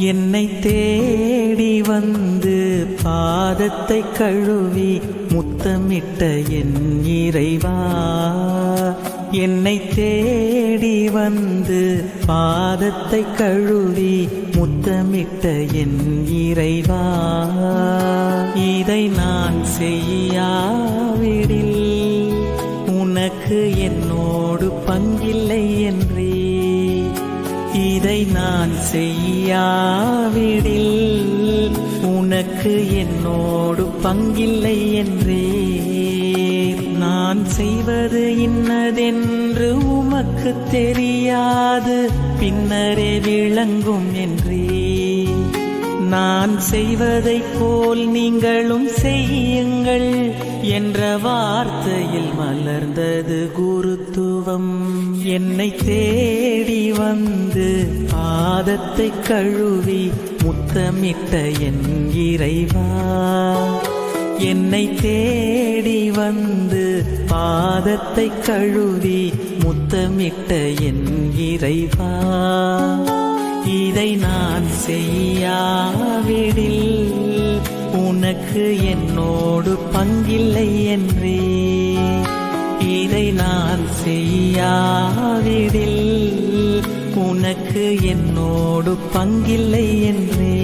என்னை தேடி வந்து பாதத்தை கழுவி முத்தமிட்ட என் இறைவா, என்னை தேடி வந்து பாதத்தை கழுவி முத்தமிட்ட என் இறைவா, இதை நான் செய்யாவிடில் உனக்கு என்னோடு பங்கில்லை என்றே, இதை நான் செய்யாவிடில் உனக்கு என்னோடு பங்கில்லை என்றே, நான் செய்வது இன்னதென்று உமக்கு தெரியாது பின்னரே விளங்கும் என்றே, நான் செய்வதைப் போல் நீங்களும் செய்யுங்கள் என்ற வார்த்தையில் மலர்ந்தது குருத்துவம். என்னை தேடி வந்து பாதத்தை கழுவி முத்தமிட்ட என் இறைவா, என்னை தேடி வந்து பாதத்தை கழுவி முத்தமிட்ட என் இறைவா, இதை நான் செய்யாவிடில் உனக்கு என்னோடு பங்கில்லை என்றே, இதை நான் செய்யாவிடில் உனக்கு என்னோடு பங்கில்லை என்றே.